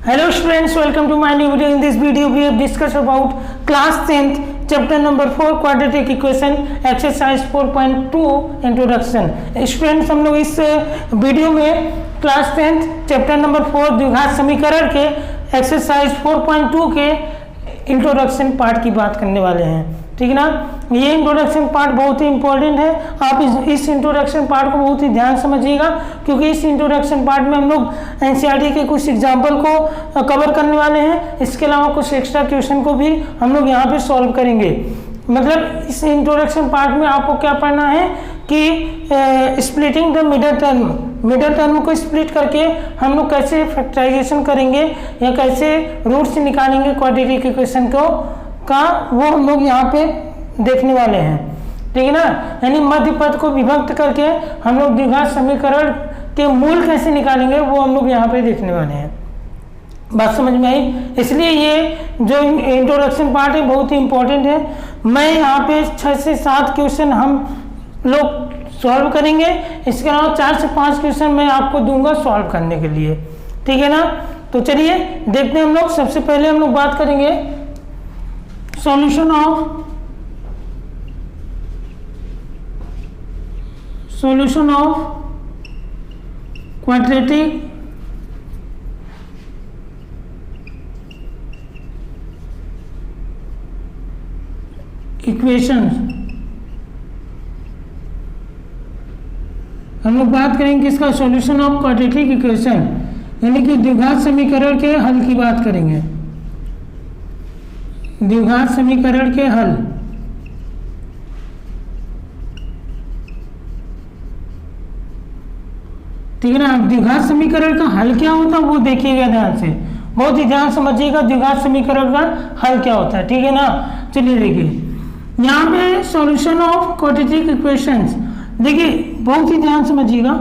Hello students, welcome to my new video. In this video we have discussed about class 10th chapter number 4 quadratic equation exercise 4.2 introduction. Students, हम लोग इस video में class 10th chapter number 4 द्विघात समीकरण के exercise 4.2 के introduction part की बात करने वाले हैं, ठीक है ना। ये इंट्रोडक्शन पार्ट बहुत ही इंपॉर्टेंट है। आप इस इंट्रोडक्शन पार्ट को बहुत ही ध्यान समझिएगा, क्योंकि इस इंट्रोडक्शन पार्ट में हम लोग एनसीईआरटी के कुछ एग्जाम्पल को कवर करने वाले हैं। इसके अलावा कुछ एक्स्ट्रा क्वेश्चन को भी हम लोग यहाँ पे सॉल्व करेंगे। मतलब इस इंट्रोडक्शन पार्ट में आपको क्या पढ़ना है कि स्प्लिटिंग द मिडल टर्म को स्प्लिट करके हम लोग कैसे फैक्टराइजेशन करेंगे या कैसे रूट्स निकालेंगे क्वाड्रेटिक इक्वेशन को का, वो हम लोग यहाँ पे देखने वाले हैं, ठीक है ना। यानी मध्य पद को विभक्त करके हम लोग द्विघात समीकरण के मूल कैसे निकालेंगे वो हम लोग यहाँ पे देखने वाले हैं। बात समझ में आई? इसलिए ये जो इंट्रोडक्शन पार्ट है बहुत ही इंपॉर्टेंट है। मैं यहाँ पे 6 से 7 क्वेश्चन हम लोग सॉल्व करेंगे। इसके अलावा 4 से 5 क्वेश्चन मैं आपको दूंगा सॉल्व करने के लिए, ठीक है ना। तो चलिए देखते हैं हम लोग। सबसे पहले हम लोग बात करेंगे solution of quadratic equations। हम लोग बात करेंगे किसका? सॉल्यूशन ऑफ क्वाड्रेटिक इक्वेशन, यानी कि द्विघात समीकरण के हल की बात करेंगे। द्विघात समीकरण के हल, ठीक है ना। द्विघात समीकरण का हल क्या होता है वो देखिएगा ध्यान से, बहुत ही ध्यान समझिएगा द्विघात समीकरण का हल क्या होता है, ठीक है ना। चलिए देखिए यहाँ पे सॉल्यूशन ऑफ क्वाड्रेटिक इक्वेशंस, देखिए बहुत ही ध्यान समझिएगा।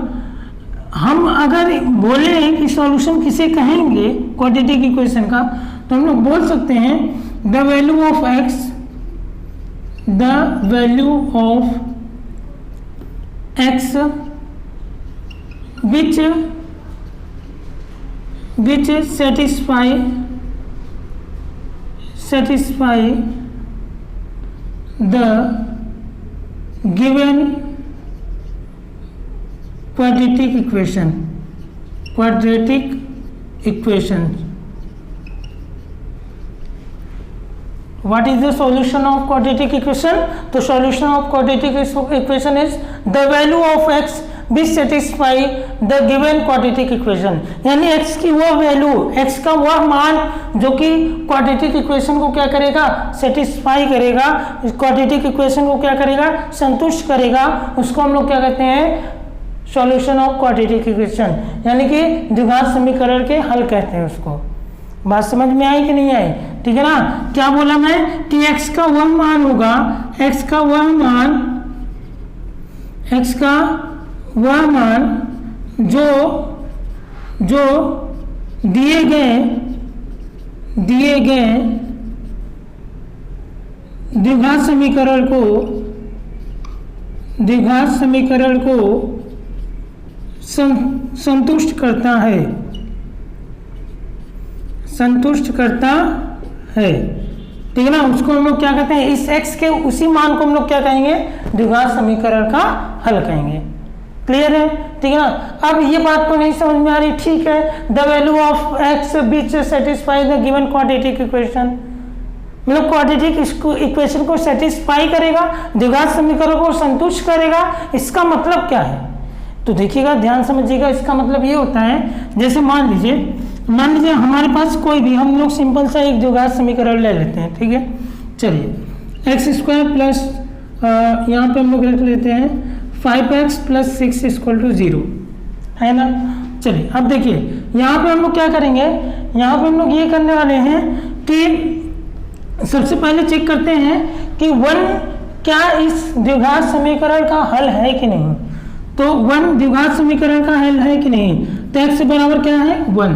हम अगर बोले कि सॉल्यूशन किसे कहेंगे क्वाड्रेटिक इक्वेशन का, तो हम लोग बोल सकते हैं the value of x, the value of x which satisfy the given quadratic equation। What is the solution of quadratic equation? The solution of quadratic equation is the value of x which satisfy the given quadratic equation। यानी x की वो value, x का वह मान जो कि quadratic equation को क्या करेगा? सेटिस्फाई करेगा, क्वाड्रेटिक इक्वेशन को क्या करेगा? संतुष्ट करेगा। उसको हम लोग क्या कहते हैं? सॉल्यूशन ऑफ क्वाड्रेटिक इक्वेशन, यानी कि द्विघात समीकरण के हल कहते हैं उसको। बात समझ में आई कि नहीं आई? ठीक है ना। क्या बोला मैं कि x का वह मान होगा, x का वह मान जो दिए गए द्विघात समीकरण को संतुष्ट करता है, ठीक है ना। उसको हम लोग क्या कहते हैं? इस x के उसी मान को हम लोग क्या कहेंगे? द्विघात समीकरण का हल कहेंगे। क्लियर है? ठीक है ना। अब ये बात को नहीं समझ में आ रही, ठीक है। The value of x which satisfy the given quadratic equation, मतलब क्वाड्रेटिक इक्वेशन को सेटिस्फाई करेगा, द्विघात समीकरण को संतुष्ट करेगा। इसका मतलब क्या है? तो देखिएगा, ध्यान समझिएगा। इसका मतलब ये होता है, जैसे मान लीजिए हमारे पास कोई भी, हम लोग सिंपल सा एक द्विघात समीकरण ले लेते हैं, ठीक है। चलिए एक्स स्क्वायर प्लस यहाँ पे हम लोग रख लेते हैं 5x प्लस 6 इक्वल टू 0, है ना। चलिए अब देखिए यहाँ पे हम लोग क्या करेंगे, यहाँ पे हम लोग ये करने वाले हैं कि सबसे पहले चेक करते हैं कि 1 क्या इस द्विघात समीकरण का हल है कि नहीं। तो 1 द्विघात समीकरण का हल है कि नहीं, तो x बराबर क्या है? 1,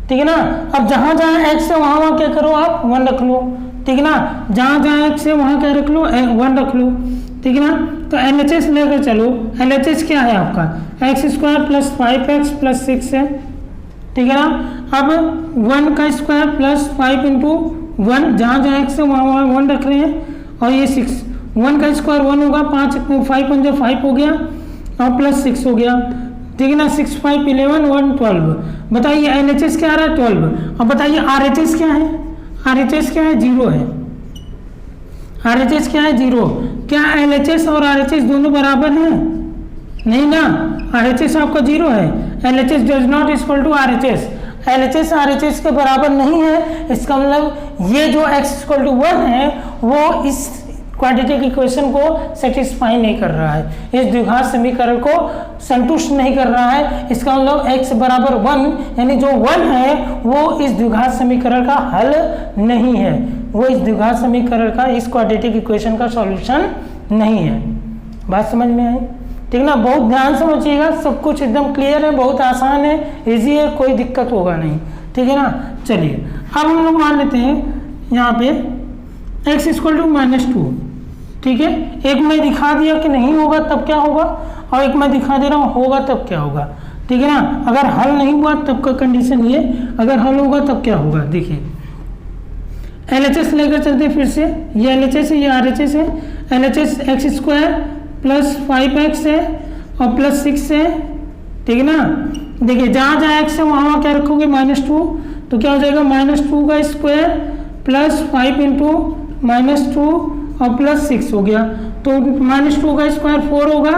ठीक है ना। अब जहां x है वहां क्या करो आप? 1 रख लो, ठीक है ना। जहां x है वहां क्या रख लो? 1 रख लो, ठीक है ना। तो LHS लेकर चलो। LHS क्या है आपका? x² प्लस 5x प्लस 6 है, ठीक है ना। अब 1 का स्क्वायर प्लस 5 इंटू 1, जहाँ जहाँ x है वहाँ 1 रख रहे हैं, और ये 6, 1 का स्क्वायर 1 होगा, 5 पंजे 5 हो गया और प्लस 6 हो गया, ठीक है ना। 6 5 11 1 12। बताइए LHS क्या आ रहा है 12। अब बताइए RHS क्या है, RHS क्या है 0 है, RHS क्या है 0। क्या LHS और RHS दोनों बराबर हैं? नहीं ना, RHS आपका 0 है, LHS does not equal to RHS, LHS RHS के बराबर नहीं है। इसका मतलब ये जो x इक्वल टू 1 है वो इस क्वाड्रेटिक इक्वेशन को सेटिस्फाई नहीं कर रहा है, इस द्विघात समीकरण को संतुष्ट नहीं कर रहा है। इसका मतलब x बराबर 1 यानी जो 1 है वो इस द्विघात समीकरण का हल नहीं है, वो इस द्विघात समीकरण का, इस क्वाड्रेटिक इक्वेशन का सॉल्यूशन नहीं है। बात समझ में आई? ठीक ना, बहुत ध्यान समझिएगा, सब कुछ एकदम क्लियर है, बहुत आसान है, इजी है, कोई दिक्कत होगा नहीं, ठीक है ना। चलिए अब हम लोग मान लेते हैं यहाँ पे x इक्वल टू -2, ठीक है। एक मैं दिखा दिया कि नहीं होगा तब क्या होगा, और एक मैं दिखा दे रहा हूँ होगा तब क्या होगा, ठीक है ना। अगर हल नहीं हुआ तब का कंडीशन ये, अगर हल होगा तब क्या होगा। देखिए LHS लेकर चलते फिर से, ये LHS है, ये RHS है। LHS x square plus 5x है और प्लस 6 है, ठीक है ना। देखिए जहाँ जहाँ x है वहाँ क्या रखोगे -2, तो क्या हो जाएगा -2 का स्क्वायर प्लस 5 इंटू -2 और प्लस 6 हो गया, तो -2 का स्क्वायर 4 होगा,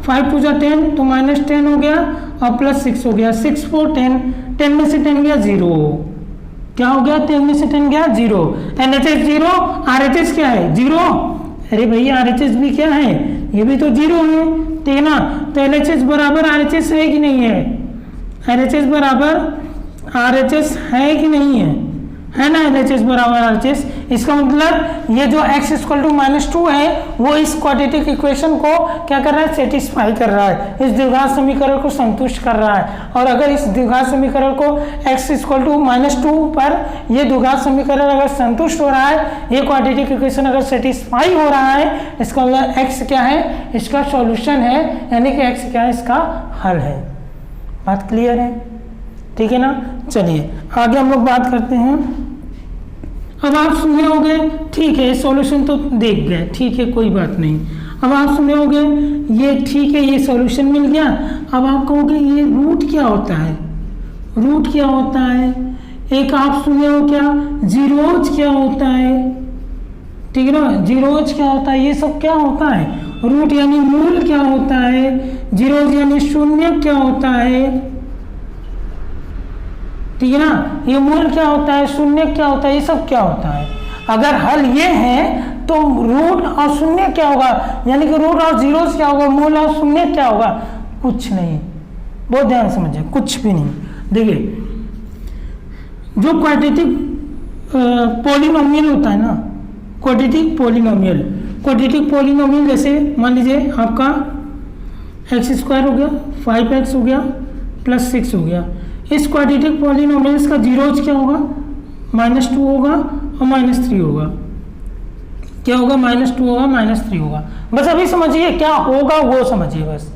5 2 जा 10 तो -10 हो गया और प्लस 6 हो गया, 6 4 10, 10 में से 10 गया 0, क्या हो गया 10 में से 10 गया 0। LHS 0, RHS क्या है 0, अरे भैया RHS भी क्या है, ये भी तो 0 है, ठीक है ना। तो LHS बराबर RHS है कि नहीं है, LHS बराबर RHS है कि नहीं है ना, LHS बराबर RHS। इसका मतलब ये जो x इक्वल टू -2 है वो इस क्वाड्रेटिक इक्वेशन को क्या कर रहा है, सेटिस्फाई कर रहा है, इस द्विघात समीकरण को संतुष्ट कर रहा है। और अगर इस द्विघात समीकरण को x इक्वल टू -2 पर ये द्विघात समीकरण अगर संतुष्ट हो रहा है, ये क्वाड्रेटिक इक्वेशन अगर सेटिस्फाई हो रहा है, इसका मतलब x क्या है, इसका सॉल्यूशन है, यानी कि x क्या है, इसका हल है। बात क्लियर है, ठीक है ना। चलिए आगे हम लोग बात करते हैं। अब आप सुने होंगे ठीक है सॉल्यूशन तो देख गए, ठीक है कोई बात नहीं। अब आप सुने होंगे ये ठीक है, ये सॉल्यूशन मिल गया। अब आप कहोगे ये रूट क्या होता है, रूट क्या होता है। एक आप सुने हो क्या जीरोज क्या होता है, ठीक है ना, जीरोज क्या होता है, ये सब क्या होता है। रूट यानी मूल क्या होता है, जीरोज यानी शून्य क्या होता है, ठीक है ना। ये मूल क्या होता है, शून्य क्या होता है, ये सब क्या होता है। अगर हल ये है तो रूट और शून्य क्या होगा, यानी कि रूट और जीरोस क्या होगा, मूल और शून्य क्या होगा, कुछ नहीं। बहुत ध्यान समझिए, कुछ भी नहीं। देखिए जो क्वाड्रेटिक पॉलिनोमियल होता है ना, क्वाड्रेटिक पॉलिनोमियल जैसे मान लीजिए आपका x स्क्वायर हो गया, 5x हो गया प्लस 6 हो गया। इस क्वाड्रेटिक पॉलिनोमियल्स का जीरोज क्या होगा, -2 होगा और -3 होगा। क्या होगा, -2 होगा -3 होगा। बस अभी समझिए क्या होगा वो समझिए, बस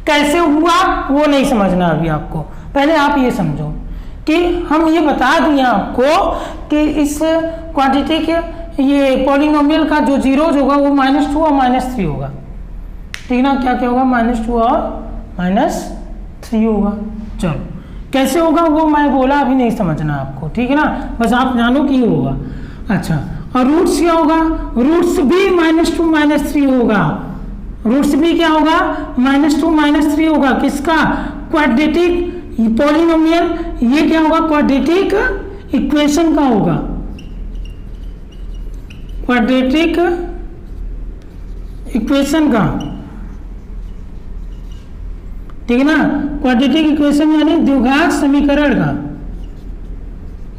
कैसे हुआ वो नहीं समझना अभी आपको, पहले आप ये समझो कि हम ये बता दिए आपको कि इस क्वाड्रेटिक ये पॉलिनोमियल का जो जीरोज होगा वो -2 और -3 होगा, ठीक है ना। क्या क्या होगा, -2 और -3 होगा। चलो कैसे होगा वो मैं बोला अभी नहीं समझना आपको, ठीक है ना, बस आप जानो कि ये होगा। अच्छा और रूट्स क्या होगा, रूट्स भी -2 -3 होगा, रूट्स भी क्या होगा -2 -3 होगा। किसका, क्वाड्रेटिक पॉलिनोमियल, ये क्या होगा क्वाड्रेटिक इक्वेशन का होगा, क्वाड्रेटिक इक्वेशन का, ठीक है ना। क्वाड्रेटिक इक्वेशन यानी द्विघात समीकरण का,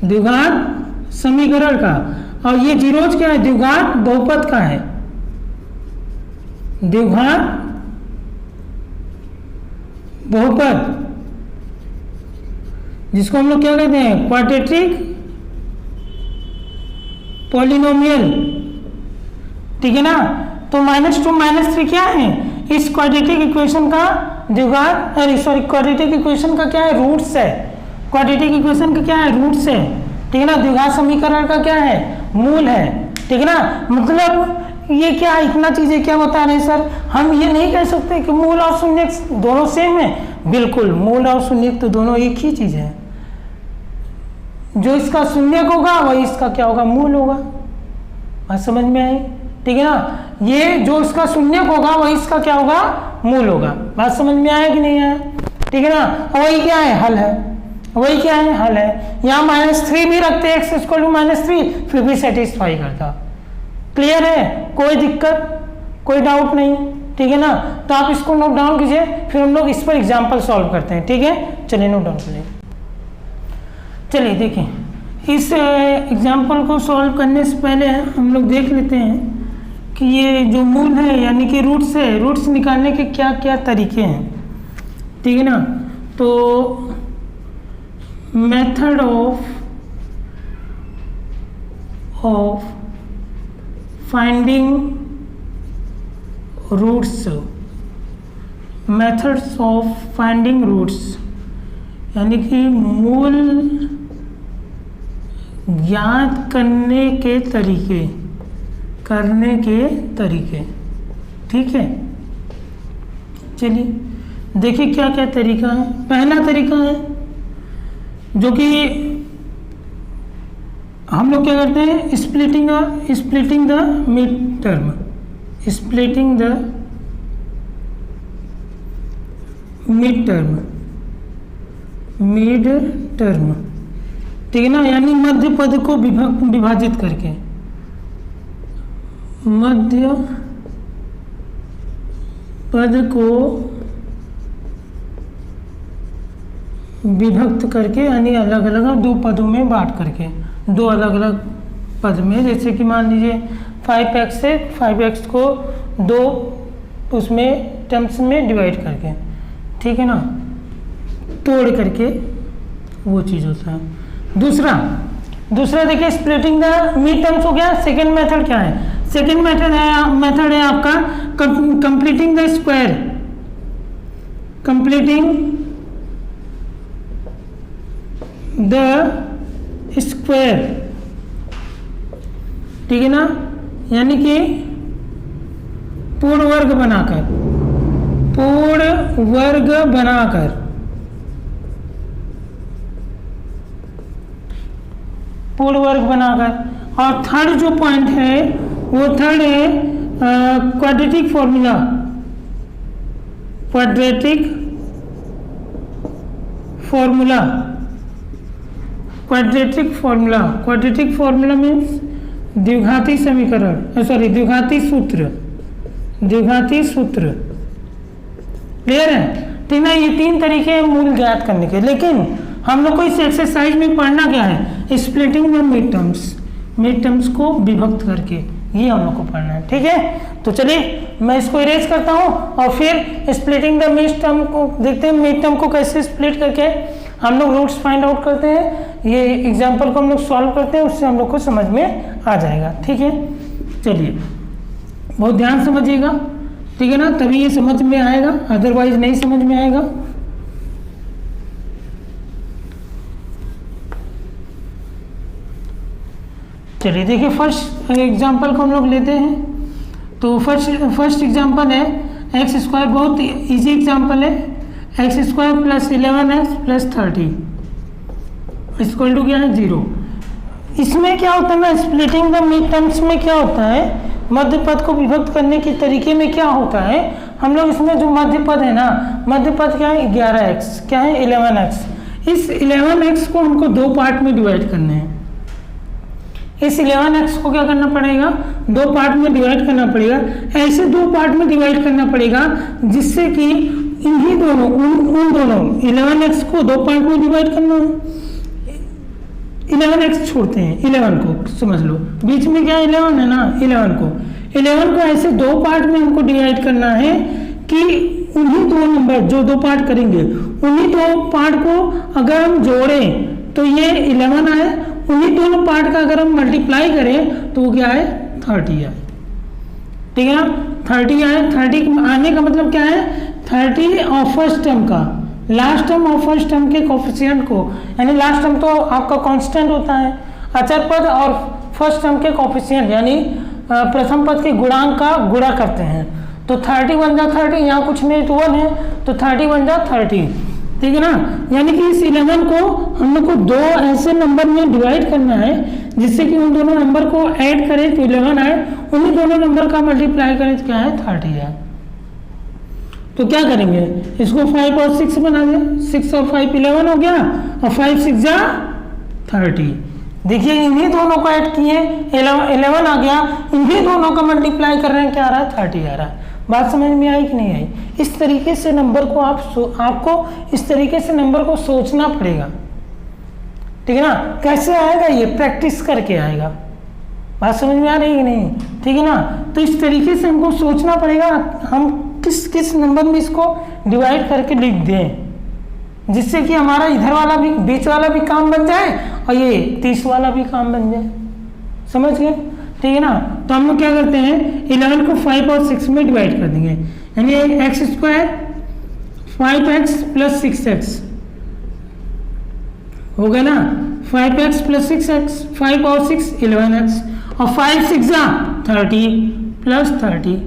द्विघात समीकरण का। और ये जीरोज क्या है, द्विघात बहुपद का है, द्विघात बहुपद, जिसको हम लोग क्या कहते हैं, क्वाड्रेटिक पॉलिनोमियल, ठीक है ना। तो -2 -3 क्या है, इस क्वाड्रेटिक इक्वेशन का द्विघात, सॉरी क्वाड्रेटिक इक्वेशन का क्या है, रूट्स है, क्वाड्रेटिक इक्वेशन का क्या है, रूट्स है, ठीक है ना। द्विघात समीकरण का क्या है, मूल है, ठीक है ना। मतलब ये क्या इतना चीजें क्या बता रहे हैं सर, हम ये नहीं कह सकते कि मूल और शून्यक दोनों सेम है। बिल्कुल, मूल और शून्यक तो दोनों एक ही चीज है। जो इसका शून्यक होगा वही इसका क्या होगा, मूल होगा। बात समझ में आई, ठीक है ना। ये जो इसका शून्यक होगा वही इसका क्या होगा, मूल होगा। बात समझ में आया कि नहीं आया, ठीक है ना। वही क्या है, हल है, वही क्या है, हल है। यहाँ -3 भी रखते x = -3 फिर भी सेटिस्फाई करता। क्लियर है, कोई दिक्कत, कोई डाउट नहीं, ठीक है ना। तो आप इसको नोट डाउन कीजिए, फिर हम लोग इस पर एग्जाम्पल सॉल्व करते हैं, ठीक है। चलिए नोट डाउन करिए। चलिए देखिए, इस एग्जाम्पल को सॉल्व करने से पहले हम लोग देख लेते हैं कि ये जो मूल है यानी कि रूट्स है, रूट्स निकालने के क्या क्या तरीके हैं, ठीक है ना। तो method of finding roots, methods of finding roots यानी कि मूल ज्ञात करने के तरीके, ठीक है। चलिए देखिए क्या क्या तरीका है। पहला तरीका है जो कि हम लोग क्या करते हैं, splitting the mid term, splitting the mid term, ठीक है ना। यानी मध्य पद को विभाजित करके, मध्य पद को विभक्त करके यानी अलग अलग दो पदों में बांट करके, दो अलग अलग पद में। जैसे कि मान लीजिए 5x है, 5x को दो उसमें टर्म्स में डिवाइड करके, ठीक है ना, तोड़ करके वो चीज़ होता है। दूसरा देखिए स्प्लिटिंग द मिड टर्म्स हो गया। सेकंड मेथड क्या है, सेकंड मेथड है आपका completing the square, completing the square, ठीक है ना। यानी कि पूर्ण वर्ग बनाकर। और थर्ड जो पॉइंट है वो थर्ड है क्वाड्रेटिक फॉर्मूला मीन्स द्विघाती समीकरण, सॉरी द्विघाती सूत्र। क्लियर है, ठीक ना। ये तीन तरीके हैं मूल ज्ञात करने के। लेकिन हम लोग को इस एक्सरसाइज में पढ़ना क्या है, स्प्लिटिंग द मिड टर्म्स को विभक्त करके, ये हम लोग को पढ़ना है, ठीक है। तो चलिए मैं इसको इरेज करता हूँ और फिर स्प्लिटिंग द मिड टर्म को देखते हैं, मिड टर्म को कैसे स्प्लिट करके हम लोग रूट्स फाइंड आउट करते हैं। ये एग्जाम्पल को हम लोग सॉल्व करते हैं, उससे हम लोग को समझ में आ जाएगा, ठीक है। चलिए बहुत ध्यान समझिएगा, ठीक है ना, तभी ये समझ में आएगा, अदरवाइज नहीं समझ में आएगा। चलिए देखिए फर्स्ट एग्जाम्पल को हम लोग लेते हैं। तो फर्स्ट एग्जाम्पल है x², बहुत इजी एग्जाम्पल है। x² + 11x + 30 इक्वल टू क्या है 0। इसमें क्या होता है ना, स्प्लिटिंग द मिड टर्म्स में क्या होता है, मध्य पद को विभक्त करने के तरीके में क्या होता है, हम लोग इसमें जो मध्य पद है ना, मध्य पद क्या है 11x, क्या है 11x। इस 11x को हमको दो पार्ट में डिवाइड करने हैं। इस 11x को क्या करना पड़ेगा, दो पार्ट में डिवाइड करना पड़ेगा। ऐसे दो पार्ट में डिवाइड करना पड़ेगा जिससे कि इन्हीं दोनों उन दोनों 11x को दो पार्ट में डिवाइड करना है। 11x छोड़ते हैं, 11 को समझ लो, बीच में क्या 11 है ना, 11 को ऐसे दो पार्ट में हमको डिवाइड करना है कि उन्हीं दो नंबर जो दो पार्ट करेंगे, उन्हीं दो पार्ट को अगर हम जोड़ें तो ये 11 आए, उन्हीं दोनों पार्ट का अगर हम मल्टीप्लाई करें तो वो क्या है 30 आए, ठीक है ना। 30 आए, 30 आने का मतलब क्या है, 30 और फर्स्ट टर्म का लास्ट टर्म और फर्स्ट टर्म के कोफिशिएंट को, यानी लास्ट टर्म तो आपका कांस्टेंट होता है अचर पद, और फर्स्ट टर्म के कोफिशिएंट यानी प्रथम पद के गुणांक का गुणा करते हैं। तो 30 बन जा 30, यहाँ कुछ नहीं तो 1 है, तो 30 बन जा 30, ठीक है ना। यानी कि इस 11 को हम लोग को दो ऐसे नंबर में डिवाइड करना है जिससे कि उन दोनों नंबर को ऐड करें तो 11 आए, उन्हीं दोनों नंबर का मल्टीप्लाई करें तो क्या है 30 है। तो क्या करेंगे, इसको 5 और 6 बना दें, 6 और 5 11 हो गया, और 5 6 जा 30। देखिए इन्हीं दोनों को ऐड किए 11 आ गया, इन्हीं दोनों का मल्टीप्लाई कर रहे हैं, क्या आ रहा है 30 आ रहा है। बात समझ में आई कि नहीं आई? इस तरीके से नंबर को आपको इस तरीके से नंबर को सोचना पड़ेगा, ठीक है ना। कैसे आएगा ये, प्रैक्टिस करके आएगा। बात समझ में आ रही है कि नहीं, ठीक है ना। तो इस तरीके से हमको सोचना पड़ेगा, हम किस किस नंबर में इसको डिवाइड करके लिख दें जिससे कि हमारा इधर वाला भी, बीच वाला भी काम बन जाए और ये 30 वाला भी काम बन जाए। समझ गए, ठीक है ना। तो हम लोग क्या करते हैं, 11 को 5 और 6 में डिवाइड कर देंगे, यानी x square 5x plus 6x होगा ना, 5x प्लस 6x, 5 और 6 11x, और 5 6 30 प्लस 30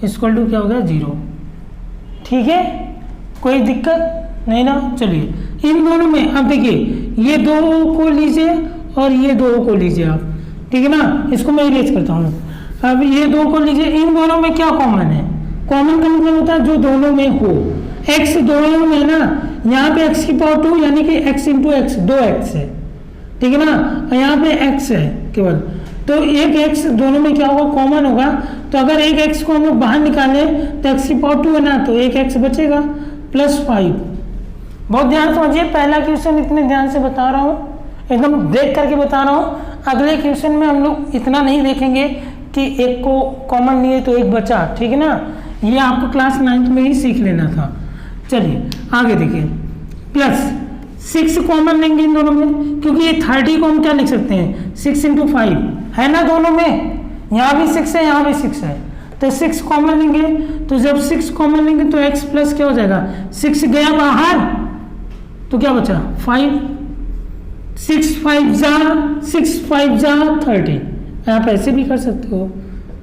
इक्वल टू क्या होगा 0। ठीक है, कोई दिक्कत नहीं ना। चलिए इन दोनों में अब देखिए, ये दो को लीजिए और ये दो को लीजिए आप, ठीक है ना। इसको मैं इरेज करता हूँ। अब ये दो को लीजिए, इन दोनों में क्या कॉमन है, कॉमन का मतलब होता है जो दोनों में हो। x दोनों में ना, यहाँ पे x की पावर 2 यानी कि x इंटू एक्स 2x है, ठीक है ना, और यहाँ पे x है केवल, तो एक x दोनों में क्या होगा, कॉमन होगा। तो अगर एक x को हम लोग बाहर निकालें तो x की पावर 2 है ना, तो एक x बचेगा प्लस 5। बहुत ध्यान समझिए, पहला क्वेश्चन इतने ध्यान से बता रहा हूँ, एकदम देख करके बता रहा हूँ। अगले क्वेश्चन में हम लोग इतना नहीं देखेंगे कि एक को कॉमन नहीं है तो एक बचा, ठीक है ना। ये आपको क्लास 9th में ही सीख लेना था। चलिए आगे देखिए, प्लस 6 कॉमन लेंगे इन दोनों में, क्योंकि ये 30 को हम क्या लिख सकते हैं, 6 इंटू 5 है ना दोनों में, यहाँ भी 6 है यहाँ भी 6 है, तो 6 कॉमन लेंगे। तो जब 6 कॉमन लेंगे तो x प्लस क्या हो जाएगा, 6 गया बाहर तो क्या बचा 5, 6 5 जा 30, आप ऐसे भी कर सकते हो,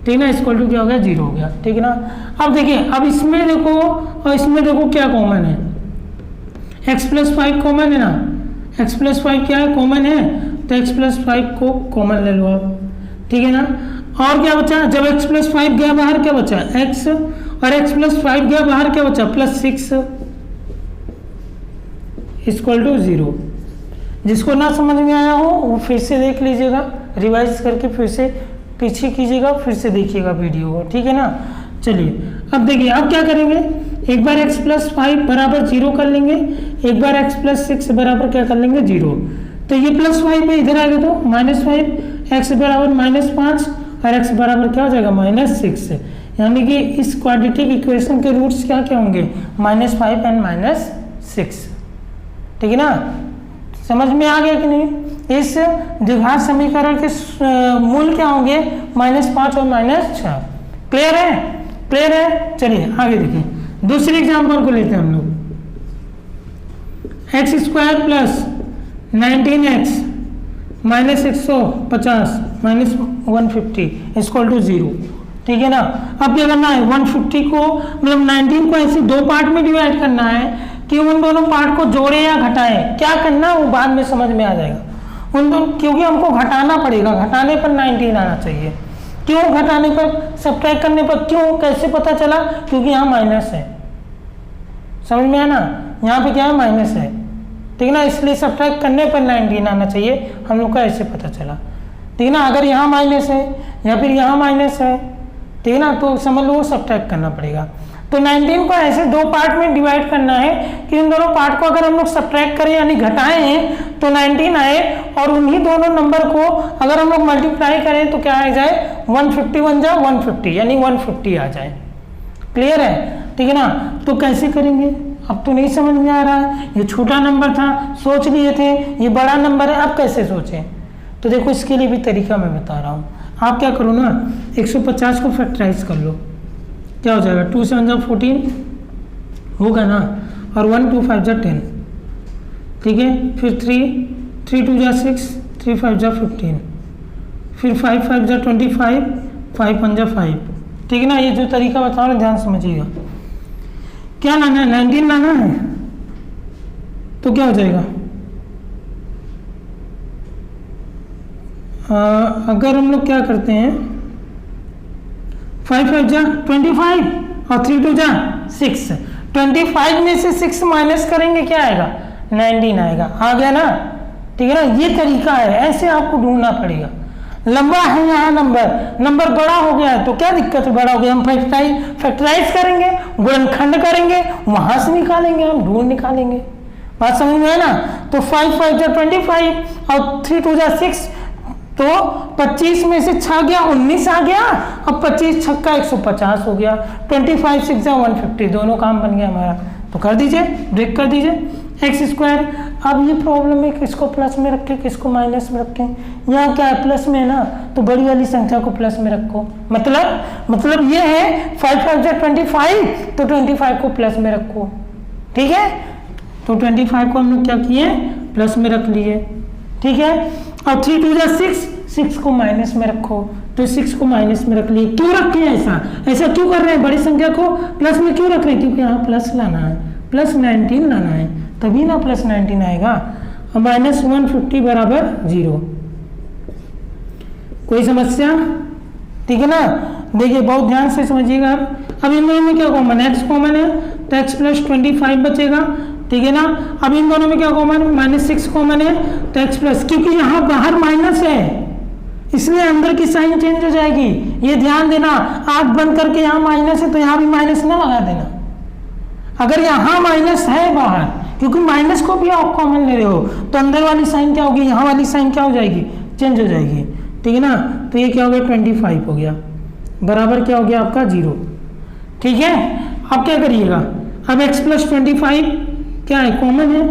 ठीक है ना। इक्वल टू क्या हो गया 0 हो गया, ठीक है ना। अब देखिए, अब इसमें देखो और इसमें देखो क्या कॉमन है, x प्लस 5 कॉमन है ना, x प्लस 5 क्या है, कॉमन है, तो x प्लस 5 को कॉमन ले लो आप, ठीक है ना। और क्या बचा, जब x प्लस 5 गया बाहर क्या बचा x, और x प्लस 5 गया बाहर क्या बचा प्लस 6 इक्वल टू 0। जिसको ना समझ में आया हो वो फिर से देख लीजिएगा, रिवाइज करके फिर से पीछे कीजिएगा, फिर से देखिएगा वीडियो को, ठीक है ना। चलिए अब देखिए, अब क्या करेंगे, एक बार x प्लस 5 बराबर 0 कर लेंगे, एक बार x प्लस 6 बराबर क्या कर लेंगे 0। तो ये प्लस 5 में इधर आ गया तो -5, x बराबर -5 और x बराबर क्या हो जाएगा -6, यानी कि इस क्वाड्रेटिक इक्वेशन के रूट्स क्या क्या होंगे, -5 एंड -6, ठीक है ना। समझ में आ गया कि नहीं। इस द्विघात समीकरण के मूल क्या होंगे, -5 और -6। क्लियर है, क्लियर है। चलिए आगे देखिए, दूसरे एग्जाम्पल को लेते हैं हम लोग। x square plus 19x minus 150 minus 150 equal to 0, ठीक है ना। अब क्या करना है, 150 को मतलब 19 को ऐसे दो पार्ट में डिवाइड करना है कि उन दोनों पार्ट को जोड़े या घटाएं, क्या करना वो बाद में समझ में आ जाएगा उन दोनों, क्योंकि हमको घटाना पड़ेगा, घटाने पर 19 आना चाहिए। क्यों घटाने पर, सब्ट्रैक्ट करने पर क्यों, कैसे पता चला, क्योंकि यहाँ माइनस है, समझ में आया ना, यहाँ पे क्या है माइनस है, ठीक है ना, इसलिए सब्ट्रैक्ट करने पर 19 आना चाहिए, हम लोग का ऐसे पता चला, ठीक है ना। अगर यहाँ माइनस है या फिर यहाँ माइनस है, ठीक है ना, तो समझ लो सब्ट्रैक्ट करना पड़ेगा। तो 19 को ऐसे दो पार्ट में डिवाइड करना है कि इन दोनों पार्ट को अगर हम लोग सब्ट्रैक्ट करें यानी घटाएं तो 19 आए, और उन्हीं दोनों नंबर को अगर हम लोग मल्टीप्लाई करें तो क्या आ जाए 150 बन जाए 150, यानी 150 आ जाए। क्लियर है, ठीक है ना। तो कैसे करेंगे, अब तो नहीं समझ में आ रहा है, ये छोटा नंबर था सोच लिए थे, ये बड़ा नंबर है, अब कैसे सोचें। तो देखो इसके लिए भी तरीका मैं बता रहा हूँ। आप क्या करो ना, 150 को फैक्टराइज कर लो, क्या हो जाएगा 2 7 14 होगा ना, और 1 2 5 जा 10, ठीक है। फिर 3 2 जा 6, 3 5 जा 15, फिर 5 5 जा 25, 5 5 जा 5, ठीक है ना। ये जो तरीका बताओ ना ध्यान समझिएगा। क्या लाना है? 19 लाना है, तो क्या हो जाएगा? अगर हम लोग क्या करते हैं 5 5 जा 25 और 3 2 जा 6, 25 में से 6 माइनस करेंगे क्या आएगा? 19 आएगा। आ गया ना, ठीक है ना। ये तरीका है, ऐसे आपको ढूंढना पड़ेगा। लंबा है यहाँ नंबर बड़ा हो गया है तो क्या दिक्कत है? बड़ा हो गया, हम फैक्टराइज करेंगे, गुणनखंड करेंगे, वहां से निकालेंगे, हम ढूंढ निकालेंगे। बात समझ में है ना। तो 5 5 जा 25 और 3 2 जा 6, तो 25 में से 6 गया, 19 आ गया। अब 25 छक्का 150 हो गया। 25 6 जा 150, दोनों काम बन गया हमारा। तो कर दीजिए, ब्रेक कर दीजिए एक्स स्क्वायर। अब ये प्रॉब्लम है, किसको प्लस में रखें किसको माइनस में रखें। यहाँ क्या है? प्लस में है ना, तो बड़ी वाली संख्या को प्लस में रखो। मतलब ये है 5 5 जा 25, तो 25 को प्लस में रखो, ठीक है। तो 25 को हम लोग क्या किए? प्लस में रख लिए, ठीक है। और 3 2 जा 6 को माइनस में रखो, तो 6 को माइनस में रख लिए। क्यों रखे हैं ऐसा क्यों कर रहे हैं? बड़ी संख्या को प्लस में क्यों रख रहे हैं? क्योंकि यहाँ प्लस लाना है, प्लस 19 लाना है, तभी ना प्लस 19 आएगा। और माइनस 150 बराबर 0। कोई समस्या? ठीक है ना। देखिए बहुत ध्यान से समझिएगा। अब इन दोनों में क्या कॉमन है? एक्स कॉमन है, तो एक्स प्लस 25 बचेगा, ठीक है ना। अब इन दोनों में क्या कॉमन है? -6 कॉमन है, तो एक्स प्लस, क्योंकि यहाँ बाहर माइनस है इसलिए अंदर की साइन चेंज हो जाएगी। ये ध्यान देना, आंख बंद करके यहाँ माइनस है तो यहाँ भी माइनस ना लगा देना। अगर यहाँ माइनस है बाहर, क्योंकि माइनस को भी आप कॉमन ले रहे हो, तो अंदर वाली साइन क्या होगी? यहाँ वाली साइन क्या हो जाएगी? चेंज हो जाएगी, ठीक है ना। तो ये क्या हो गया? 25 हो गया, बराबर क्या हो गया आपका? 0, ठीक है। अब क्या करिएगा? अब x प्लस 25 क्या है? कॉमन है,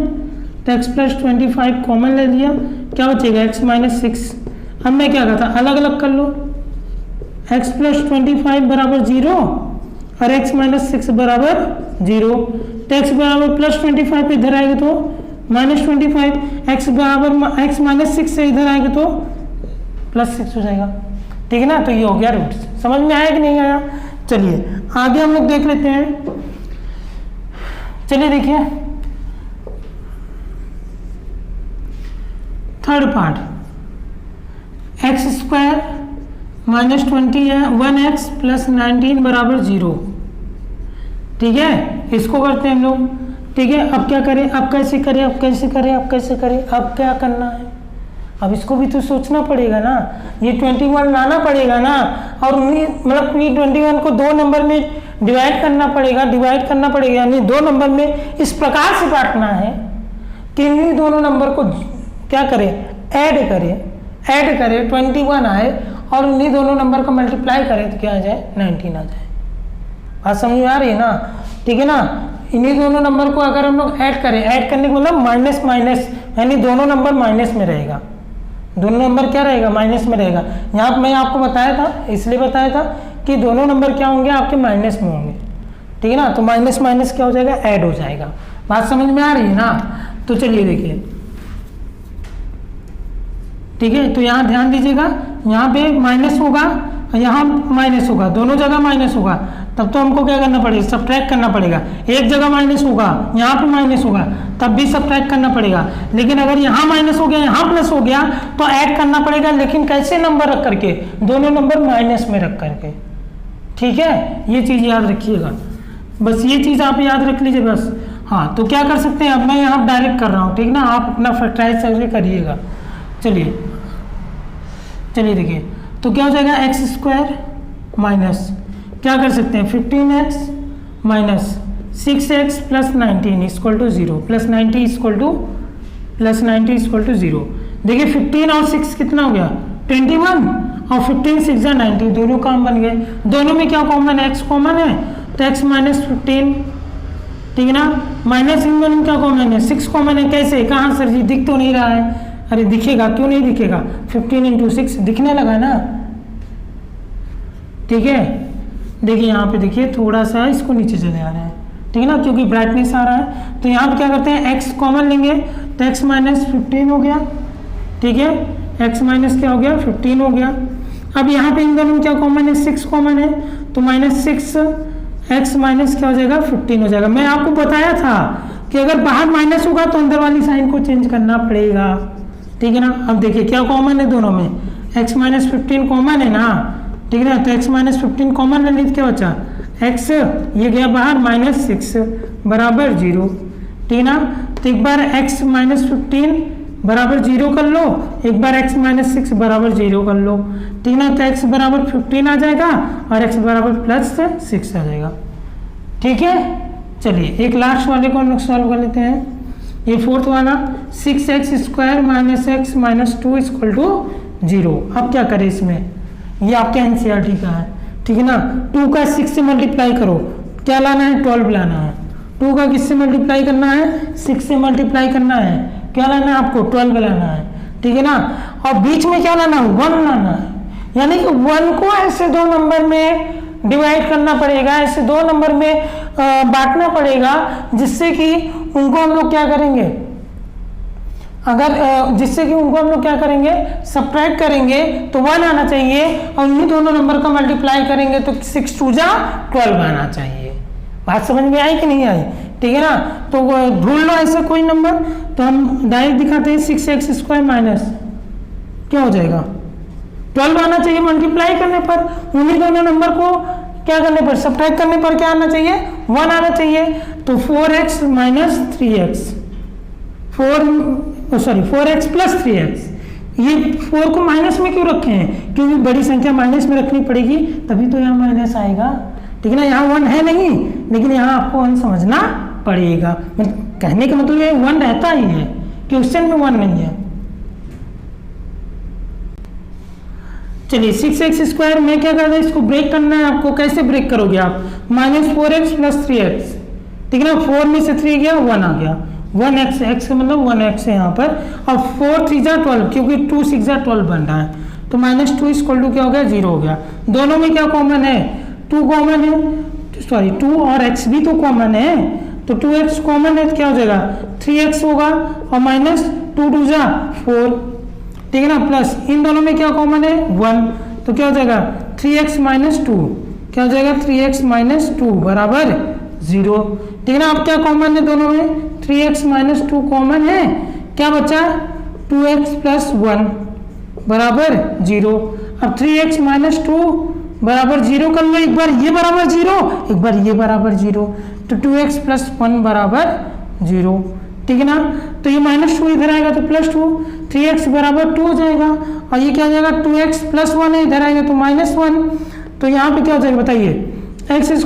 तो x प्लस 25 कॉमन ले लिया, क्या बचेगा? x minus 6। अब मैं क्या कहता? अलग अलग कर लो। x प्लस 25 बराबर 0 और x माइनस 6 बराबर 0। तो x बराबर प्लस 25 इधर आएगा तो माइनस 25, x बराबर x माइनस 6 से इधर आएगा तो प्लस 6 हो जाएगा, ठीक है ना। तो ये हो गया रूट। समझ में आया कि नहीं आया? चलिए आगे हम लोग देख लेते हैं। चलिए देखिए third part, x square minus 20 है, 1x प्लस 19 बराबर 0, ठीक है। इसको करते हैं हम लोग, ठीक है। अब क्या करें? अब कैसे करें? अब कैसे करें? अब कैसे करें? अब क्या करना है? अब इसको भी तो सोचना पड़ेगा ना। ये 21 लाना पड़ेगा ना, और मतलब ये 21 को 2 नंबर में डिवाइड करना पड़ेगा, यानी 2 नंबर में इस प्रकार से बांटना है कि इन्हीं दोनों नंबर को क्या करें? ऐड करें 21 आए, और इन्हीं दोनों नंबर को मल्टीप्लाई करें तो क्या आ जाए? 19 आ जाए। बात समझ में आ रही है ना? ठीक है ना। इन्हीं दोनों नंबर को अगर हम लोग ऐड करने का मतलब माइनस माइनस, यानी दोनों नंबर माइनस में रहेगा, दोनों नंबर क्या रहेगा? माइनस में रहेगा। यहाँ मैं आपको बताया था, इसलिए बताया था कि दोनों नंबर क्या होंगे? आपके माइनस में होंगे, ठीक है ना। तो माइनस माइनस क्या हो जाएगा? ऐड हो जाएगा। बात समझ में आ रही है ना? तो चलिए देखिए, ठीक है। तो यहाँ ध्यान दीजिएगा, यहाँ पे माइनस होगा और यहाँ माइनस होगा, दोनों जगह माइनस होगा, तब तो हमको क्या करना पड़ेगा? सब्ट्रैक्ट करना पड़ेगा। एक जगह माइनस होगा, यहाँ पे माइनस होगा, तब भी सब्ट्रैक्ट करना पड़ेगा। लेकिन अगर यहाँ माइनस हो गया, यहाँ प्लस हो गया, तो ऐड करना पड़ेगा। लेकिन कैसे? नंबर रख करके, दोनों नंबर माइनस में रख करके, ठीक है। ये चीज़ याद रखिएगा, बस ये चीज़ आप याद रख लीजिए बस। हाँ, तो क्या कर सकते हैं? अब मैं यहाँ डायरेक्ट कर रहा हूँ, ठीक ना। आप अपना फैक्टराइज करके करिएगा। चलिए देखिए, तो क्या हो जाएगा? एक्स स्क्वायर माइनस क्या कर सकते हैं? 15x minus 6x plus 19 equal to 0, plus 90 equal to 0। देखिए 15 और 6 कितना हो गया? 21, और 15 6 जा 90, दोनों काम बन गए। दोनों में क्या कॉमन है? x कॉमन है, तो x माइनस 15, ठीक है ना। माइनस इन दोनों क्या कॉमन है? 6 कॉमन है। कैसे? कहाँ सर जी? दिख तो नहीं रहा है। अरे दिखेगा, क्यों नहीं दिखेगा? 15 इंटू 6 दिखने लगा ना, ठीक है। देखिए यहाँ पे देखिए, थोड़ा सा इसको नीचे चले आ रहे हैं, ठीक है ना, क्योंकि ब्राइटनेस आ रहा है। तो यहाँ पे क्या करते हैं, x कॉमन लेंगे तो x माइनस 15 हो गया, ठीक है, x माइनस क्या हो गया 15 हो गया। अब यहाँ पे इन दोनों में क्या कॉमन है, 6 कॉमन है, तो -6 x माइनस क्या हो जाएगा 15 हो जाएगा। मैं आपको बताया था कि अगर बाहर माइनस होगा तो अंदर वाली साइन को चेंज करना पड़ेगा, ठीक है ना। अब देखिए क्या कॉमन है दोनों में, x माइनस 15 कॉमन है ना, ठीक है ना, तो x माइनस 15 कॉमन है, नहीं क्या बचा x, ये गया बाहर -6 बराबर 0, ठीक है ना। तो एक बार x माइनस 15 बराबर 0 कर लो, एक बार x माइनस 6 बराबर 0 कर लो, ठीक है ना। तो x बराबर 15 आ जाएगा और x बराबर +6 आ जाएगा, ठीक है। चलिए एक लास्ट वाले को हम लोग सॉल्व कर लेते हैं, ये फोर्थ वाला 6x² - x - 2 = 0। अब क्या करें इसमें, ये आपके एनसीईआरटी का है, ठीक है ना। 2 का 6 से मल्टीप्लाई करो, क्या लाना है 12 लाना है। 2 का किससे मल्टीप्लाई करना है, 6 से मल्टीप्लाई करना है, क्या लाना है आपको 12 लाना है, ठीक है ना। और बीच में क्या लाना है 1 लाना है, यानी कि 1 को ऐसे 2 नंबर में डिवाइड करना पड़ेगा, ऐसे 2 नंबर में बांटना पड़ेगा, जिससे कि उनको हम लोग क्या करेंगे, अगर जिससे कि उनको हम लोग क्या करेंगे सब्ट्रैक्ट करेंगे तो 1 आना चाहिए, और इन्हीं दोनों नंबर का मल्टीप्लाई करेंगे तो 6 2 जा 12 आना चाहिए। बात समझ में आई कि नहीं आई, ठीक है ना। तो ढूंढ लो ऐसा कोई नंबर, तो हम डायरेक्ट दिखाते हैं 6x² माइनस क्या हो जाएगा 12 आना चाहिए मल्टीप्लाई करने पर, उन्हीं दोनों नंबर को क्या करने पर सब्ट्रैक्ट करने पर क्या आना चाहिए 1 आना चाहिए। तो 4x - 3x 4x + 3x, ये 4 को माइनस में क्यों रखे हैं, क्योंकि बड़ी संख्या माइनस में रखनी पड़ेगी तभी तो यहाँ माइनस आएगा, ठीक है ना। यहाँ 1 है नहीं, लेकिन यहाँ आपको 1 समझना पड़ेगा, कहने का मतलब ये 1 रहता ही है, क्वेश्चन में 1 नहीं है। चलिए 6x² में क्या करना है, इसको ब्रेक करना है आपको। कैसे ब्रेक करोगे आप, -4x + 3x, ठीक है ना। 4 में से 3 गया 1 आ गया, 1x, x का मतलब 1x है यहाँ पर, और 4 3 जा 12, क्योंकि 2 6 जा 12 बन रहा है, तो -2 = क्या हो गया 0 हो गया। दोनों में क्या कॉमन है 2 कॉमन है, सॉरी 2 और x भी तो कॉमन है, तो 2x कॉमन है तो क्या हो जाएगा 3x होगा, और -2 2 जा 4, ठीक है ना, प्लस इन दोनों में क्या कॉमन है 1, तो क्या हो जाएगा 3x - 2, क्या हो जाएगा 3x - 2 बराबर 0, ठीक है ना। अब क्या कॉमन है दोनों में 3x - 2 कॉमन है, क्या बचा 2x + 1 बराबर 0। अब 3x - 2 बराबर 0 कर लो, एक बार ये बराबर 0, एक बार ये बराबर 0, तो 2x + 1 बराबर 0, ठीक है ना। तो ये -2 इधर आएगा तो +2, 3x बराबर 2 हो जाएगा, और ये क्या हो जाएगा 2x + 1 है, इधर आएगा तो -1, तो यहाँ पे क्या हो जाएगा बताइए, x =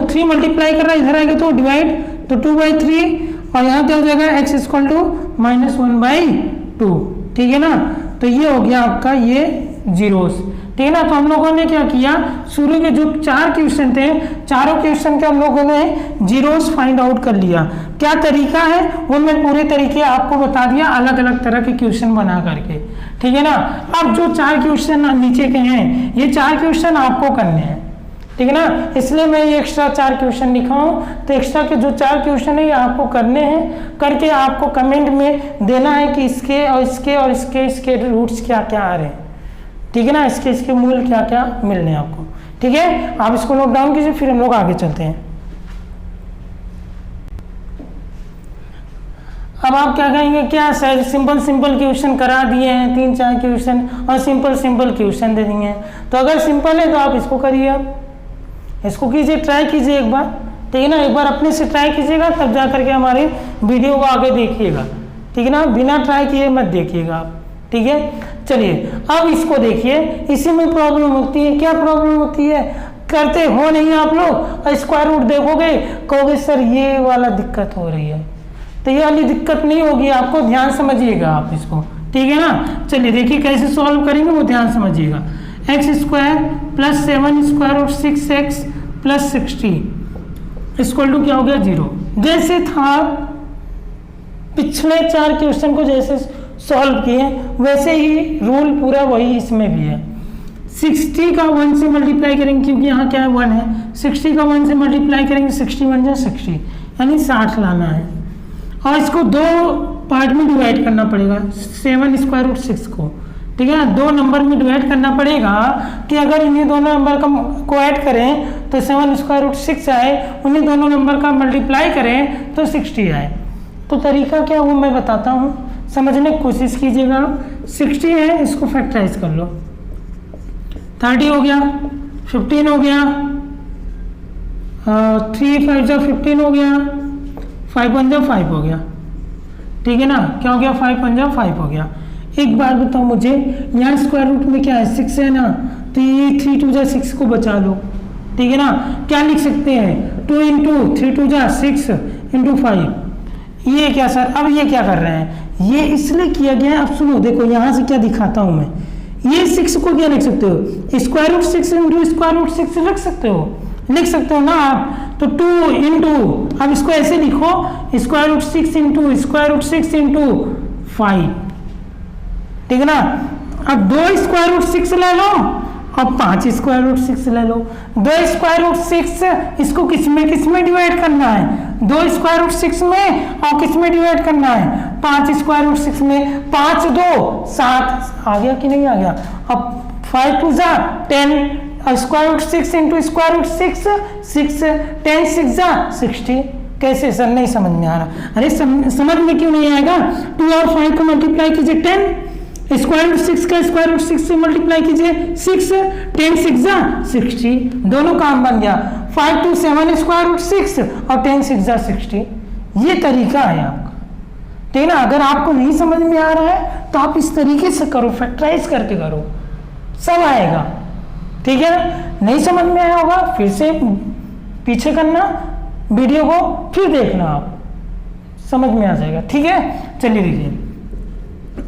3 मल्टीप्लाई कर रहा है, इधर आएगा तो डिवाइड, तो 2/3, और यहाँ क्या हो जाएगा x = -1/2, ठीक है ना। तो ये हो गया आपका ये जीरोस, ठीक है ना। तो हम लोगों ने क्या किया, शुरू के जो 4 क्वेश्चन थे, चारों क्वेश्चन के हम लोगों ने जीरोस फाइंड आउट कर लिया। क्या तरीका है वो मैं पूरे तरीके आपको बता दिया, अलग अलग तरह के क्वेश्चन बना करके, ठीक है ना। अब जो 4 क्वेश्चन नीचे के हैं, ये 4 क्वेश्चन आपको करने हैं, ठीक है ना, इसलिए मैं ये एक्स्ट्रा 4 क्वेश्चन लिखा हूँ। तो एक्स्ट्रा के जो 4 क्वेश्चन है ये आपको करने हैं, करके आपको कमेंट में देना है कि इसके और इसके और इसके रूट्स क्या क्या आ रहे हैं, ठीक है ना, इसके मूल क्या क्या मिलने हैं आपको, ठीक है। आप इसको नोट डाउन कीजिए, फिर हम लोग आगे चलते हैं। अब आप क्या कहेंगे, क्या सर सिंपल क्वेश्चन करा दिए हैं 3-4 क्वेश्चन और सिंपल क्वेश्चन दे दिए हैं, तो अगर सिंपल है तो आप इसको करिए, आप इसको कीजिए, ट्राई कीजिए एक बार, ठीक है ना। एक बार अपने से ट्राई कीजिएगा, तब जा करके हमारी वीडियो को आगे देखिएगा, ठीक है ना, बिना ट्राई किए मत देखिएगा आप, ठीक है। चलिए अब इसको देखिए, इसी में प्रॉब्लम होती है। क्या प्रॉब्लम होती है, करते हो नहीं आप लोग, और स्क्वायर रूट देखोगे कहोगे सर ये वाला दिक्कत हो रही है, तो ये वाली दिक्कत नहीं होगी, आपको ध्यान समझिएगा आप इसको, ठीक है ना। चलिए देखिए कैसे सॉल्व करेंगे वो ध्यान समझिएगा। x² + 7² + 6x + 60 = क्या हो गया 0। जैसे था पिछले 4 क्वेश्चन को जैसे सॉल्व किए वैसे ही रूल पूरा वही इसमें भी है। 60 का 1 से मल्टीप्लाई करेंगे क्योंकि यहाँ क्या है 1 है, 60 का 1 से मल्टीप्लाई करेंगे 60 बन जाए 60 यानी 60 लाना है और इसको दो पार्ट में डिवाइड करना पड़ेगा 7 स्क्वायर रूट 6 को, ठीक है ना। दो नंबर में डिवाइड करना पड़ेगा कि अगर इन्हीं दोनों नंबर को ऐड करें तो 7 स्क्वायर रूट 6 आए, उन्हीं दोनों नंबर का मल्टीप्लाई करें तो 60 आए। तो तरीका क्या वो मैं बताता हूँ, समझने की कोशिश कीजिएगा। 60 है, इसको फैक्टराइज कर लो, 30 हो गया, 15 हो गया, 3 5 जा 15 हो गया, 5 1 जा 5 हो गया, ठीक है ना। क्या हो गया 5 1 जा 5 हो गया। एक बार बताओ मुझे, यहाँ स्क्वायर रूट में क्या है 6 है ना, तो ये 3 2 जा 6 को बचा लो, ठीक है ना। क्या लिख सकते हैं 2 इंटू 3 2 जा 6 इंटू 5। ये क्या सर, अब ये क्या कर रहे हैं, ये इसलिए किया गया है। अब सुनो देखो यहाँ से क्या दिखाता हूँ मैं, ये 6 को क्या लिख सकते हो, square root 6 into square root 6 लिख सकते हो ना आप। तो 2 इंटू, अब इसको ऐसे लिखो square root 6 into square root 6 into 5, ठीक है ना। अब 2 स्क्वायर रूट 6 ले लो और 5 स्क्वायर रूट 6 ले लो। 2 स्क्वायर रूट 6 इसको किस में डिवाइड करना है, 2 स्क्वायर रूट 6 में, और किस में डिवाइड करना है 5 स्क्वायर रूट 6 में। 5 2 7 आ गया कि नहीं आ गया। अब 5 2 जा 10, square root 6 into square root 6 6, 10 6 जा 60। कैसे सर, नहीं समझ में आ रहा। अरे समझ में क्यों नहीं आएगा, 2 और 5 को मल्टीप्लाई कीजिए 10, स्क्वायर रूट 6 का स्क्वायर रूट 6 से मल्टीप्लाई कीजिए 6, 10 6 जा 60, दोनों काम बन गया। 5 2 7 स्क्वायर रूट 6 और 10 6 जा 60। ये तरीका है आपका, ठीक है ना। अगर आपको नहीं समझ में आ रहा है तो आप इस तरीके से करो, फैक्टराइज करके करो, सब आएगा, ठीक है ना। नहीं समझ में आया होगा फिर से पीछे करना वीडियो को, फिर देखना, आप समझ में आ जाएगा, ठीक है। चलिए देखिए,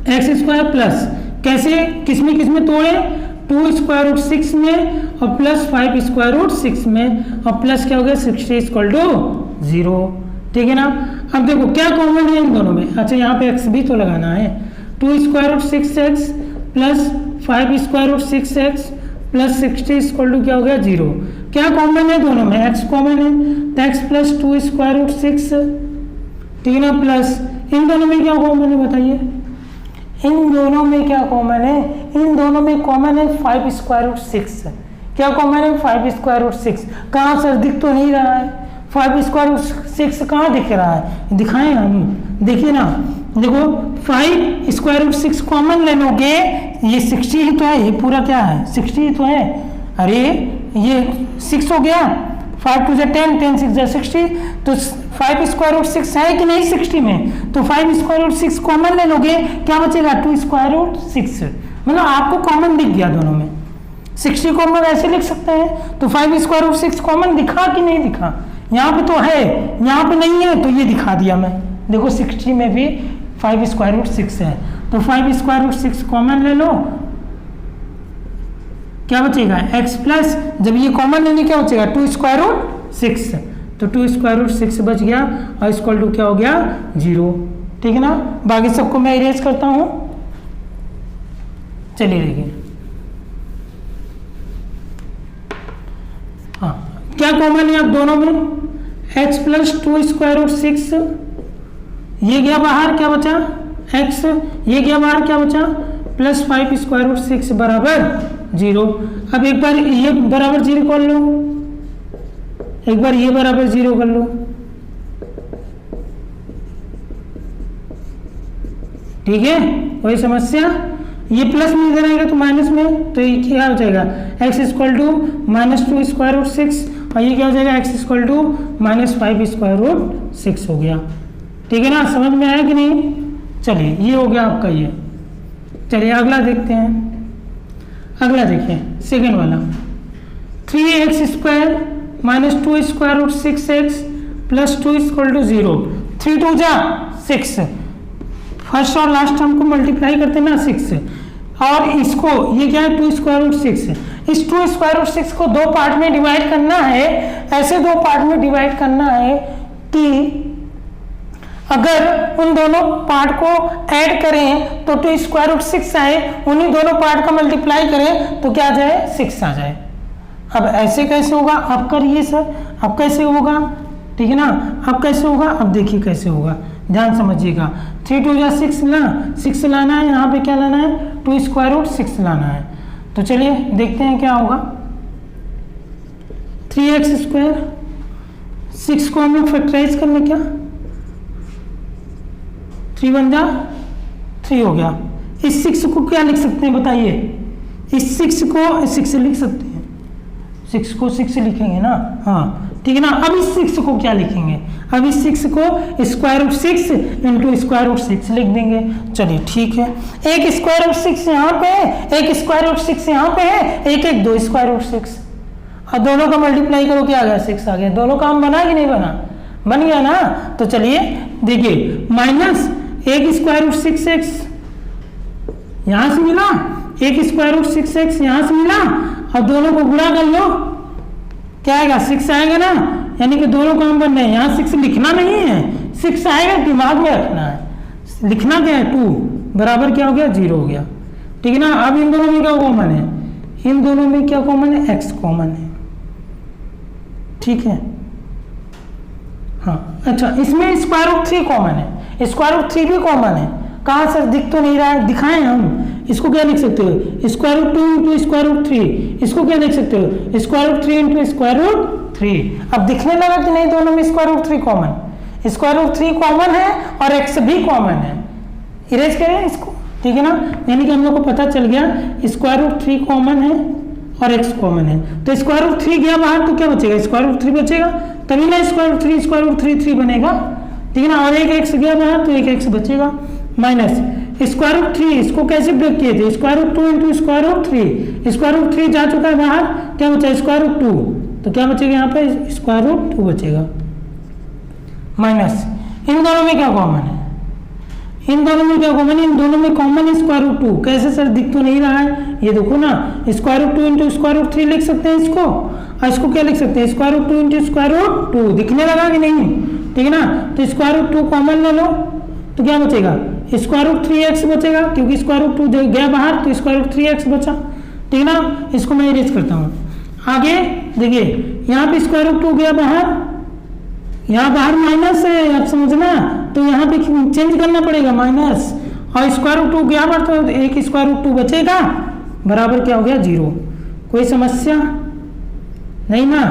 एक्स स्क्वायर प्लस कैसे किसमें तोड़े, 2 स्क्वायर रूट 6 में और प्लस 5 स्क्वायर रूट 6 में, और प्लस क्या हो गया 60 इक्वल टू 0, ठीक है ना। अब देखो क्या कॉमन है इन दोनों में, अच्छा यहाँ पे एक्स भी तो लगाना है। 2 square root 6x plus 5 square root 6x plus 60 equal to क्या हो गया 0। क्या कॉमन है दोनों में, x कॉमन है, तो x प्लस 2 स्क्वायर रूट 6, ठीक है ना, प्लस इन दोनों में क्या कॉमन है बताइए, इन दोनों में क्या कॉमन है, इन दोनों में कॉमन है 5 स्क्वायर रूट 6। क्या कॉमन है 5 स्क्वायर रूट 6। कहाँ सर, दिख तो नहीं रहा है 5 स्क्वायर रूट 6 कहाँ दिख रहा है, दिखाएं हम, देखिए ना, देखो 5 स्क्वायर रूट 6 कॉमन ले लोगे, ये 60 ही तो है, ये पूरा क्या है 60 ही तो है। अरे ये 6 हो गया, 5 2 10, 10 6 60, तो 5 स्क्वायर रूट 6 है कि नहीं 60 में, तो 5 स्क्वायर रूट 6 कॉमन ले लोगे, क्या बचेगा 2 स्क्वायर रूट 6, मतलब आपको कॉमन दिख गया दोनों में। 60 को हम ऐसे लिख सकते हैं, तो 5 स्क्वायर रूट 6 कॉमन दिखा कि नहीं दिखा, यहाँ पे तो है, यहाँ पे नहीं है, तो ये दिखा दिया मैं। देखो 60 में भी 5 स्क्वायर रूट 6 है, तो 5 स्क्वायर रूट 6 कॉमन ले लो, क्या बचेगा x प्लस, जब ये कॉमन लेने क्या बचेगा 2 स्क्वायर रूट 6, तो 2 स्क्वायर रूट 6 बच गया और इक्वल टू क्या हो गया 0, ठीक है ना। बाकी सबको मैं इरेज करता हूं, चलिए देखिए, हाँ क्या कॉमन है आप दोनों में, x प्लस 2 स्क्वायर रूट 6, ये गया बाहर, क्या बचा x, ये गया बाहर, क्या बचा प्लस 5 स्क्वायर रूट 6 बराबर 0। अब एक बार ये बराबर 0 कर लो, एक बार ये बराबर 0 कर लो, ठीक है, वही समस्या। ये प्लस में इधर आएगा तो माइनस में, तो ये क्या हो जाएगा x equal to -2 square root 6, और ये क्या हो जाएगा x equal to -5 square root 6 हो गया, ठीक है ना। समझ में आया कि नहीं, चलिए ये हो गया आपका ये। चलिए अगला देखते हैं, अगला देखिए सेकेंड वाला, 3x square -2 square root 6x plus 2 equal to 0, 3 2 जा 6, फर्स्ट और लास्ट टर्म को मल्टीप्लाई करते हैं ना 6, और इसको ये क्या है 2 स्क्वायर रूट 6, इस 2 स्क्वायर रूट 6 को दो पार्ट में डिवाइड करना है, ऐसे दो पार्ट में डिवाइड करना है कि अगर उन दोनों पार्ट को ऐड करें तो 2 स्क्वायर रूट 6 आए, उन्हीं दोनों पार्ट का मल्टीप्लाई करें तो क्या आ जाए 6 आ जाए। अब ऐसे कैसे होगा, अब करिए सर, अब कैसे होगा, ठीक है ना, अब कैसे होगा, अब देखिए कैसे होगा, ध्यान समझिएगा। 3 2 जा 6 ना, 6 लाना है, यहाँ पे क्या लाना है 2 स्क्वायर रूट 6 लाना है। तो चलिए देखते हैं क्या होगा। 3x स्क्वायर, 6 को हमें फैक्टराइज करना, क्या 3 1 जा 3 हो गया। इस 6 को क्या लिख सकते हैं बताइए, इस 6 को 6 से लिख सकते हैं, 6 को 6 से लिखेंगे ना, हाँ ठीक है ना। अब इस 6 को क्या लिखेंगे, अब इस 6 को square root 6 into square root 6 लिख देंगे। चलिए ठीक है, एक स्क्वायर रूट 6 यहाँ पे है, एक स्क्वायर रूट 6 यहाँ पे है, एक एक 2 स्क्वायर रूट 6, और दोनों का मल्टीप्लाई करो क्या आ गया 6 आ गया। दोनों काम बना कि नहीं बना, बन गया ना। तो चलिए देखिए, माइनस एक स्क्वायर रूट 6x यहां से मिला, एक स्क्वायर रूट 6x यहां से मिला, और दोनों को गुणा कर लो, क्या आएगा 6 आएगा ना, यानी कि दोनों काम बन रहे हैं। यहाँ 6 लिखना नहीं है, 6 आएगा, दिमाग में रखना है। लिखना क्या है 2 बराबर क्या हो गया 0 हो गया, ठीक है ना। अब इन दोनों में क्या कॉमन है, इन दोनों में क्या कॉमन है, x कॉमन है, ठीक है। हाँ अच्छा, इसमें स्क्वायर रूट 3 कॉमन है, स्क्वायर रूट 3 भी कॉमन है। कहाँ सर, दिख तो नहीं रहा है, दिखाएं हम। इसको क्या लिख सकते हो, square root 2 into square root 3, इसको क्या लिख सकते हो, square root 3 into square root 3। अब दिखने लगा कि नहीं, दोनों में square root 3 common, square root 3 common है और x भी कॉमन है। इरेज करें इसको, ठीक है ना, यानी कि हम लोग को पता चल गया स्क्वायर रूट 3 कॉमन है और x कॉमन है। तो स्क्वायर रूट 3 गया बाहर तो क्या बचेगा, स्क्वायर रूट 3 बचेगा, तभी ना स्क्वायर रूट 3 3 बनेगा, ठीक है ना। और एक x गया बाहर तो एक x बचेगा, माइनस स्क्वायर रूट 3, इसको कैसे ब्रेक किए थे, square root 2 into square root 3, square root 3 जा चुका है बाहर, क्या बचा स्क्वायर रूट 2, तो क्या बचेगा यहाँ पे स्क्वायर रूट 2 बचेगा, माइनस इन दोनों में क्या कॉमन है, इन दोनों में क्या कॉमन है, इन दोनों में कॉमन है स्क्वायर रूट 2। कैसे सर, दिख तो नहीं रहा है, ये देखो ना, square root 2 into square root 3 लिख सकते हैं इसको, और इसको क्या लिख सकते हैं square root 2 into square root 2। दिखने लगा कि नहीं, ठीक है ना। तो स्क्वायर रूट 2 कॉमन ले लो तो क्या बचेगा, स्क्वायर रूट 3x बचेगा, क्योंकि स्क्वायर रूट 2 गया बाहर तो स्क्वायर रूट 3x बचा, ठीक है ना। इसको मैं इरेज करता हूँ। आगे देखिए, यहाँ पे स्क्वायर रूट 2 गया बाहर, यहाँ बाहर माइनस है, आप समझना, तो यहाँ पे चेंज करना पड़ेगा माइनस, और स्क्वायर रूट 2 गया बाहर तो एक स्क्वायर रूट 2 बचेगा, बराबर क्या हो गया 0। कोई समस्या नहीं ना।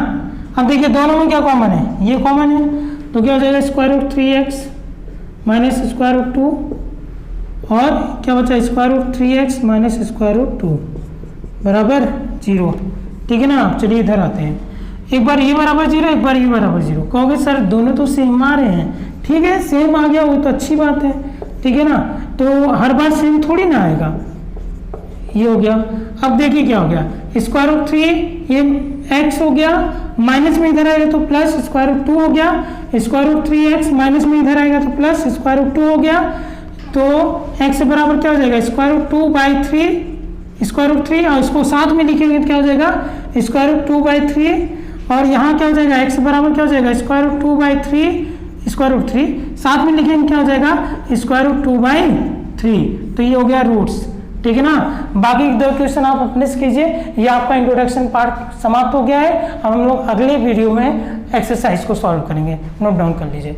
अब देखिए दोनों में क्या कॉमन है, ये कॉमन है, तो क्या हो जाएगा square root 3x minus square root 2, और क्या बचा square root 3x minus square root 2 बराबर 0, ठीक है ना। चलिए इधर आते हैं, एक बार ये बराबर 0, एक बार ये बराबर 0। कहोगे सर दोनों तो सेम आ रहे हैं, ठीक है, सेम आ गया वो तो अच्छी बात है, ठीक है ना। तो हर बार सेम थोड़ी ना आएगा, ये हो गया। अब देखिए क्या हो गया, स्क्वायर रूट 3 ये x हो गया, माइनस में इधर आएगा तो प्लस स्क्वायर रूट 2 हो गया, स्क्वायर रूट 3x माइनस में इधर आएगा तो प्लस स्क्वायर रूट 2 हो गया, तो x बराबर क्या हो जाएगा स्क्वायर रूट 2/3 स्क्वायर रूट 3, और इसको साथ में लिखेंगे तो क्या हो जाएगा स्क्वायर रूट 2/3, और यहाँ क्या हो जाएगा x बराबर क्या हो जाएगा स्क्वायर रूट 2/3 स्क्वायर रूट 3, साथ में लिखेंगे क्या हो जाएगा स्क्वायर रूट 2/3। तो ये हो गया रूट्स, ठीक है ना। बाकी 2 क्वेश्चन आप अपने से कीजिए, ये आपका इंट्रोडक्शन पार्ट समाप्त हो गया है। अब हम लोग अगले वीडियो में एक्सरसाइज को सॉल्व करेंगे, नोट डाउन कर लीजिए।